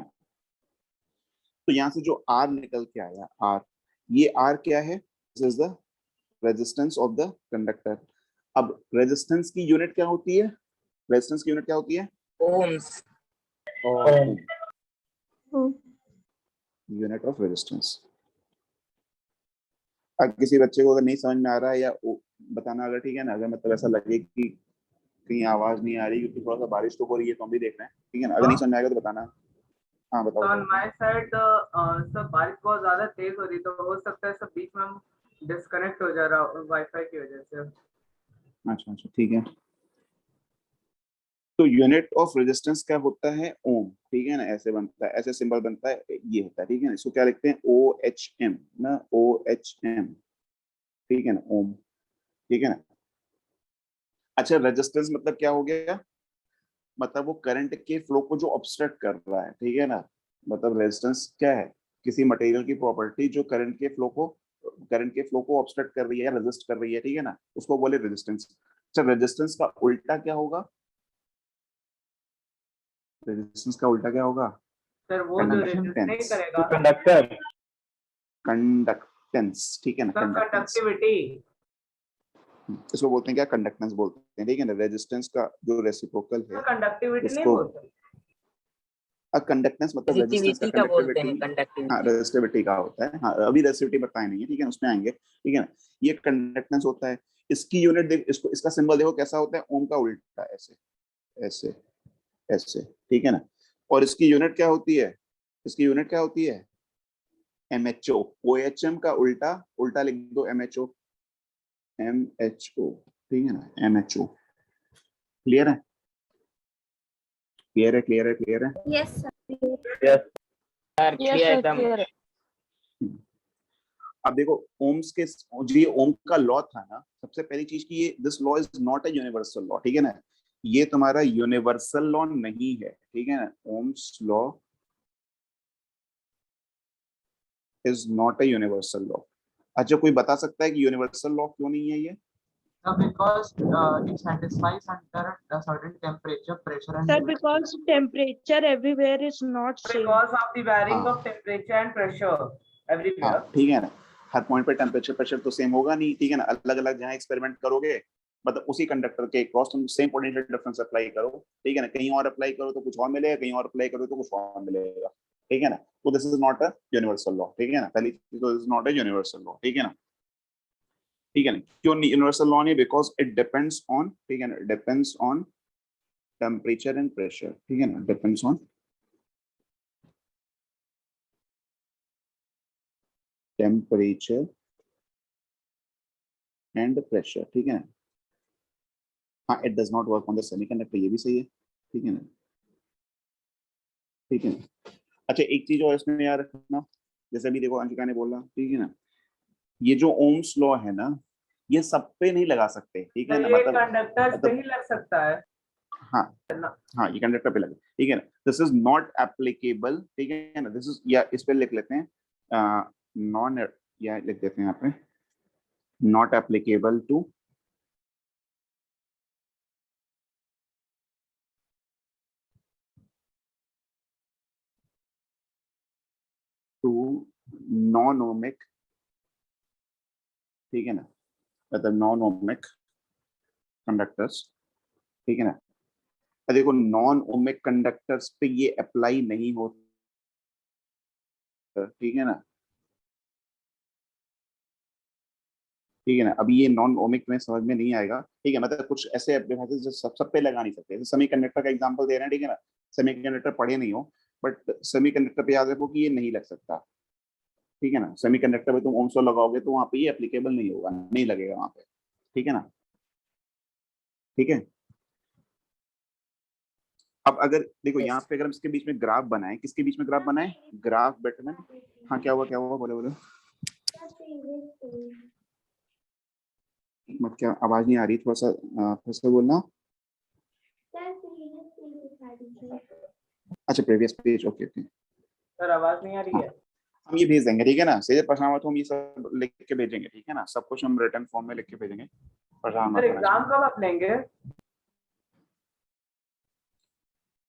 तो यहाँ से जो R निकल के आया, R, ये R क्या है, this is the resistance of the conductor. अब रेजिस्टेंस की यूनिट क्या होती है, रेजिस्टेंस की यूनिट क्या होती है, Ohms. Unit of resistance. अब किसी बच्चे को अगर नहीं समझ में आ रहा है या बताना, अगर ठीक है ना, अगर मतलब ऐसा लगे कि कहीं आवाज नहीं आ रही क्योंकि थोड़ा सा बारिश तो हो रही है, तो हम भी देख रहे हैं, ठीक है ना, अगर नहीं समझ में आएगा तो बताना। हाँ So बताओ। on my side, सब बारिश बहुत ज्यादा तेज हो रही, तो हो सकता है सब बीच में हम डिस्कनेक्ट हो जा रहा वाईफाई की वजह से। अच्छा अच्छा ठीक है। तो यूनिट ऑफ रेजिस्टेंस क्या होता है, ओम, ठीक है ना, ऐसे बनता है, ऐसे सिंबल बनता है, ये होता है, ठीक है ना, इसको क्या लिखते हैं, OHM ना, OHM, ठीक है ना, ओम, ठीक है ना। अच्छा रेजिस्टेंस मतलब क्या हो गया, मतलब वो करंट के फ्लो को जो ऑब्स्ट्रक्ट कर रहा है, ठीक है ना, मतलब रेजिस्टेंस क्या है, किसी मटेरियल की प्रॉपर्टी जो करंट के फ्लो को ऑब्स्ट्रक्ट कर रही है या रेजिस्ट कर रही है, ठीक है ना, उसको बोले रेजिस्टेंस। अच्छा रेजिस्टेंस का उल्टा क्या होगा, रेजिस्टेंस का उल्टा क्या होगा, सर वो जो रेजिस्ट नहीं कंडक्टेंस, करेगा, कंडक्टर, कंडक्टेंस, ठीक है ना, कंडक्टेंस, कंडक्टिविटी, इसको बोलते हैं क्या, कंडक्टेंस बोलते हैं, ठीक है ना। रेजिस्टेंस का जो रेसिप्रोकल है कंडक्टिविटी नहीं उसको, बोलते। कंडक्टेंस मतलब रेजिस्टेंस का, Resistivity का बोलते हैं, कंडक्टिविटी, हाँ conductivity. रेजिस्टिविटी का होता है, हाँ अभी रेजिस्टिविटी बताए नहीं है, ठीक है, उसमें आएंगे, ठीक है ना। ये कंडक्टेंस होता है, इसकी यूनिट देख, इसको इसका सिंबल देखो कैसा होता है, ओम का उल्टा, ऐसे ऐसे ऐसे, ठीक है ना। और इसकी यूनिट क्या होती है, इसकी यूनिट क्या होती है, MHO, OHM का उल्टा, उल्टा लिख दो MHO, MHO, ठीक है ना, MHO, क्लियर है, क्लियर है, क्लियर है, क्लियर है। Yes, sir. yes, Sir, Yes, clear sir, एकदम. clear. अब देखो ओम्स के जो ये ओम का लॉ था ना, सबसे पहली चीज की ये, this law is not a universal law, ठीक है ना, ये तुम्हारा यूनिवर्सल लॉ नहीं है, ठीक है ना, Ohm's law is not a universal law. अच्छा कोई बता सकता है कि यूनिवर्सल लॉ क्यों नहीं है ये, Because it satisfies under a certain temperature, pressure, and Sir, humidity. because temperature everywhere is not same. Because of the varying हाँ। of temperature and pressure हाँ everywhere. ठीक है ना, हर पॉइंट पे टेम्परेचर प्रेशर तो सेम होगा नहीं, ठीक है ना, अलग अलग जहाँ एक्सपेरिमेंट करोगे, मतलब उसी कंडक्टर के क्रॉस तुम सेम पोटेंशियल डिफरेंस अप्लाई करो, ठीक है ना, कहीं और अप्लाई करो तो कुछ और मिलेगा, कहीं और अप्लाई करो तो कुछ और मिलेगा, ठीक है ना। तो this is not a universal law, ठीक है ना, पहली चीज तो this is not a universal law, ठीक है ना, ठीक है ना। क्यों यूनिवर्सल लॉ नहीं, बिकॉज इट डिपेंड्स ऑन, ठीक है ना, depends on temperature and pressure, ठीक है ना, depends on temperature and pressure, ठीक है। हाँ, it does not work on the semiconductor, ये भी सही है, ठीक है ना, ठीक है। अच्छा, एक चीज और इसमें याद रखना, जैसे अभी देखो अंशिका ने बोला, ठीक है ना, ये जो ओम्स लॉ है ना, ये सब पे नहीं लगा सकते, ठीक है ना, ये मतलब कंडक्टर्स पे ही लग सकता है। हाँ हाँ, ये कंडक्टर पे लगे, ठीक है ना, दिस इज नॉट एप्लीकेबल, ठीक है ना, दिस इज, या इस पे लिख लेते हैं नॉन, या लिख देते हैं यहाँ पे not applicable to non ohmic, ठीक है ना, मतलब नॉन ओमिक कंडक्टर्स, ठीक है ना। अब देखो नॉन ओमिक कंडक्टर्स पे ये अप्लाई नहीं होता, ठीक है ना, ठीक है ना। अभी ये नॉन ओमिक में समझ में नहीं आएगा, ठीक है, मतलब कुछ ऐसे एप्लीकेशन जो सब पे लगा नहीं सकते, जैसे सेमीकंडक्टर का एग्जांपल दे रहे हैं, ठीक है ना, सेमीकंडक्टर पढ़े नहीं हो, बट सेमीकंडक्टर पे याद रखो कि ये नहीं लग सकता, ठीक है ना, सेमीकंडक्टर पे तुम ओम्स लॉ लगाओगे तो वहां पे ये एप्लीकेबल नहीं होगा, नहीं लगेगा वहां पे, ठीक है ना, ठीक है। अब अगर देखो यहाँ पे अगर हम इसके बीच में ग्राफ बनाए, किसके बीच में ग्राफ बनाए, ग्राफ बेटरमैन, हाँ क्या हुआ, क्या हुआ, बोले बोले मत, क्या आवाज नहीं आ रही, थोड़ा सा फिर से बोलना। अच्छा, previous page, okay okay, sir आवाज नहीं आ रही है। हम ये भेज देंगे, ठीक है ना, सीधे परेशान मत हो, हम ये सब लिख के भेजेंगे, ठीक है ना, सब कुछ हम रिटर्न फॉर्म में लिख के भेजेंगे, परेशान मत सर होना। एग्जाम कब आप लेंगे?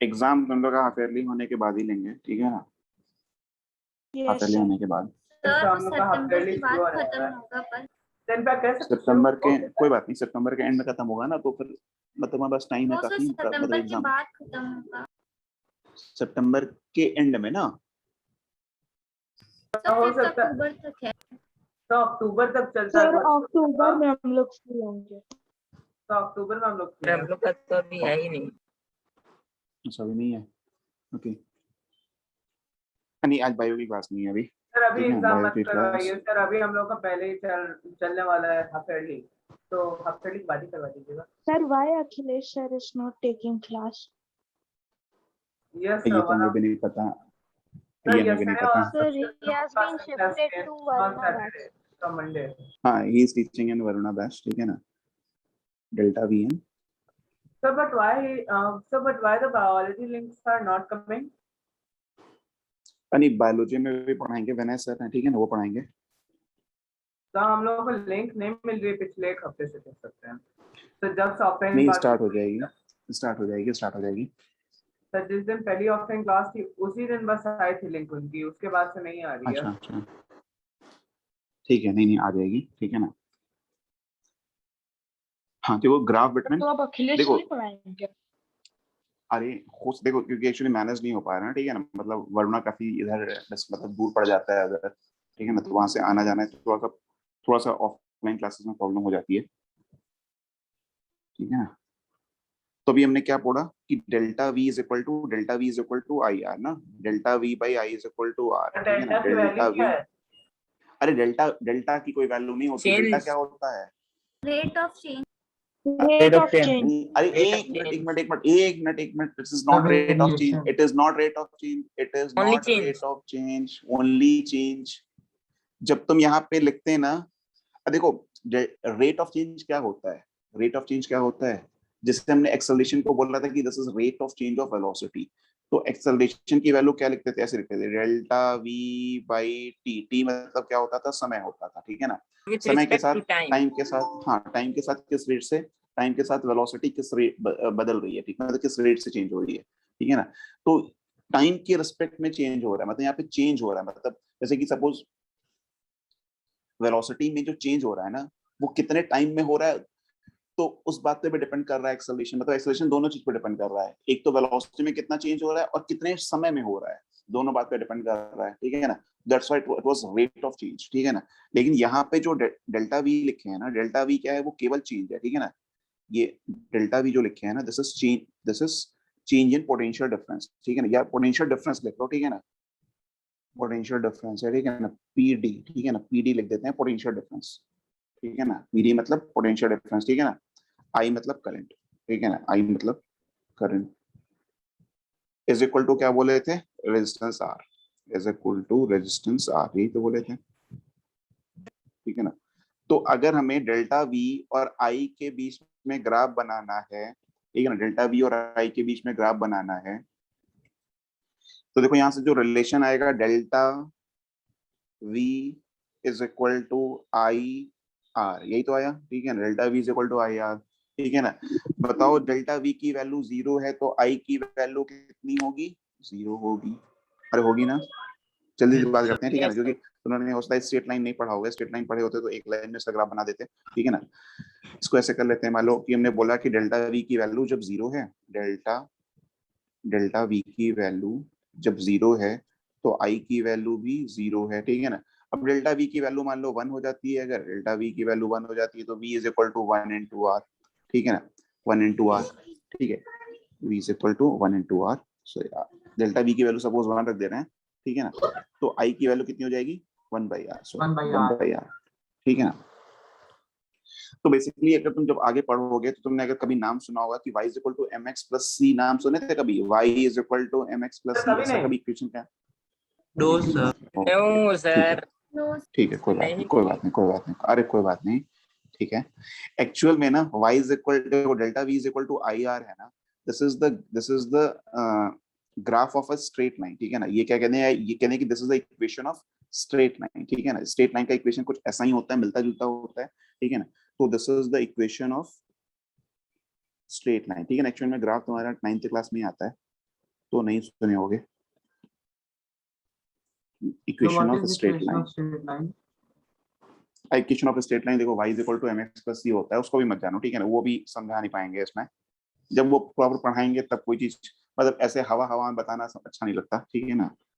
एग्जाम तुम लोग का हाफ ईयरली होने के बाद ही लेंगे, ठीक है ना, हाफ Yes, ईयरली sir. होने के बाद, तो हम लोग का हाफ सितंबर ईयरली के शुरू बाद होने खत्म वाला है। होगा पर तो इनका कैसे सितंबर के, कोई बात नहीं, सितंबर के एंड में खत्म होगा ना, तो फिर मतलब हमारे पास टाइम है वो सर काफी, मतलब सितंबर के एग्जाम बाद खत्म होगा। सितंबर के एंड में ना, सर हो फिर तो सकता है अक्टूबर तक है। तो अक्टूबर तक चलता है सर कोर्स। अक्टूबर में हम लोग फ्री होंगे। तो अक्टूबर में हम लोग सर हम लोग का तो अभी है ही नहीं। अच्छा अभी नहीं है, ओके, नहीं आज बायो की क्लास नहीं है अभी, सर अभी ठीक है, एग्जाम बायो मत की करवाइए क्लास, सर, अभी हम लोग का पहले ही चलने वाला है हाफ ईयरली, तो हाफ ईयरली के बाद ही करवा दीजिएगा। Sir, why Akhilesh sir is not taking class? Yes ये सर, तो मुझे भी नहीं पता, ये मुझे नहीं पता। Sir, he has been shifted to Varuna batch. From Monday. हाँ, he is teaching in Varuna batch, ठीक है ना, delta V N. Sir but why the biology links are not coming? नहीं, बायोलॉजी में भी पढ़ाएंगे, विनय सर हैं, ठीक है ना, वो पढ़ाएंगे। तो हम लोगों को लिंक नहीं मिल रही पिछले एक हफ्ते से, कह सकते हैं। तो जब से ऑफलाइन नहीं, क्लास स्टार्ट हो जाएगी, स्टार्ट हो जाएगी, स्टार्ट हो जाएगी। सर जिस दिन पहली ऑफलाइन क्लास थी उसी दिन बस आई थी लिंक उनकी, उसके बाद से नहीं आ रही है। अच्छा अच्छा, ठीक है, नहीं नहीं आ जाएगी, ठीक है ना। हाँ, देखो ग्राफ बेटमैन, तो अब अखिलेश देखो नहीं पढ़ाएंगे। अरे खुद देखो, क्योंकि एक्चुअली मैनेज नहीं हो पा रहा है, ठीक है ना, मतलब वरुणा काफी इधर मतलब दूर पड़ जाता है उधर, ठीक है ना, तो वहां से आना जाना है, तो थोड़ा सा ऑफलाइन क्लासेस में प्रॉब्लम हो जाती है, ठीक है ना। तो अभी हमने क्या पढ़ा कि delta V is equal to I R ना, delta V by I is equal to R, ठीक है ना, डेल्टा की डेल्टा वैल्यू क्या वी, है? अरे डेल्टा डेल्टा की कोई वैल्यू नहीं होती, डेल्टा चेंज क्या होता है, Rate of change. Rate of change. अरे Rate of एक मिनट, change. एक मिनट, एक मिनट, एक मिनट, एक minute, this is The not rate of change, variation. It is not rate of change, it is Only not change. Rate of change, only change. जब तुम यहाँ पे लिखते हैं ना, देखो रेट ऑफ चेंज क्या होता है, रेट ऑफ चेंज क्या होता है, जिससे हमने एक्सेलरेशन को बोला था कि this is rate of change of velocity, तो एक्सेलरेशन की वैल्यू क्या लिखते थे, ऐसे लिखते थे delta V by T, T मतलब क्या होता था, समय होता था, ठीक है ना, With समय के respect साथ, to time. टाइम के साथ, हाँ टाइम के साथ किस रेट से, टाइम के साथ वेलोसिटी किस रेट बदल रही है, ठीक है, मतलब किस रेट से चेंज हो रही है, ठीक है ना, तो टाइम के रिस्पेक्ट में चेंज हो रहा है, मतलब यहाँ पे चेंज हो रहा है, मतलब जैसे कि सपोज वेलोसिटी में जो चेंज हो रहा है ना, वो कितने टाइम में हो रहा है, तो उस बात पे भी डिपेंड कर रहा है एक्सेलरेशन, मतलब एक्सेलरेशन दोनों चीज पे डिपेंड कर रहा है, एक तो वेलोसिटी में कितना चेंज हो रहा है और कितने समय में हो रहा है, दोनों बात पे डिपेंड कर रहा है, ठीक है ना, that's why it was rate of change, ठीक है ना। लेकिन यहाँ पे जो डेल्टा वी लिखे हैं ना, डेल्टा वी क्या है, वो केवल चेंज है, ठीक है ना, ये डेल्टा वी जो लिखे हैं ना, this is change in potential difference, ठीक है ना, या पोटेंशियल डिफरेंस लिख लो, ठीक है ना, पोटेंशियल डिफरेंस है, ठीक है ना, पीडी, ठीक है ना, पीडी लिख देते हैं, पोटेंशियल डिफरेंस, ठीक है ना, पीडी मतलब पोटेंशियल डिफरेंस, ठीक है ना, आई मतलब करंट, ठीक है ना, आई मतलब करंट इज इक्वल टू क्या बोले थे, resistance R, is equal to resistance R, यही तो बोले थे, ठीक है ना। तो अगर हमें डेल्टा वी और आई के बीच में ग्राफ बनाना है, ठीक है ना, डेल्टा वी और आई के बीच में ग्राफ बनाना है, तो देखो यहाँ से जो रिलेशन आएगा delta V is equal to I R, यही तो आया, ठीक है ना, delta V is equal to I R, ठीक है ना। बताओ डेल्टा वी की वैल्यू 0 है तो आई की वैल्यू कितनी होगी, 0 होगी, अरे होगी ना, जल्दी से बात करते हैं, ठीक है ना, क्योंकि उन्होंने हो सकता है स्ट्रेट लाइन नहीं पढ़ा होगा, स्ट्रेट लाइन पढ़े होते तो एक लाइन में इसका ग्राफ बना देते, ठीक है ना। इसको ऐसे कर लेते हैं, मान लो कि हमने बोला कि डेल्टा वी की वैल्यू जब 0 है, डेल्टा वी की वैल्यू जब 0 है तो आई की वैल्यू भी 0 है, ठीक है ना। अब डेल्टा वी की वैल्यू मान लो 1 हो जाती है, अगर डेल्टा वी की वैल्यू 1 हो जाती है तो v is equal to 1 into r, ठीक है ना, 1 into r, ठीक है, v is equal to 1 into r, so delta V की वैल्यू सपोज 1 रख दे रहे हैं, ठीक है ना, तो आई की वैल्यू कितनी हो जाएगी 1 by r, so 1 by 1 by r, ठीक है ना। तो बेसिकली अगर तुम जब आगे पढ़ोगे तो तुमने अगर कभी नाम सुना होगा कि y is equal to mx plus c, नाम सुने थे कभी, y is equal to mx plus c, ऐसा कभी इक्वेशन क्या No, sir. No, sir. No, ठीक है, कोई बात नहीं, नहीं। कोई बात नहीं, कोई बात नहीं, अरे कोई बात नहीं, ठीक है। एक्चुअल में ना y is equal to delta v is equal to I R है ना, this is the graph of a straight line, ठीक है ना, ये क्या कहते हैं, ये कहते हैं कि this is the equation of straight line, ठीक है ना, स्ट्रेट लाइन का इक्वेशन कुछ ऐसा ही होता है, मिलता जुलता होता है, ठीक है ना। तो this is the equation of straight line, ठीक है ना। एक्चुअल में ग्राफ तुम्हारा 9th क्लास में ही आता है, तो नहीं सुने होगे, So equation what of is the straight equation line, of straight line? Equation of straight line देखो y is equal to mx plus c होता है, उसको भी मत जानो, ठीक है ना, वो भी समझा नहीं पाएंगे इसमें, जब वो प्रॉपर पढ़ाएंगे तब कोई चीज, मतलब ऐसे हवा हवा में बताना अच्छा नहीं लगता, ठीक है ना।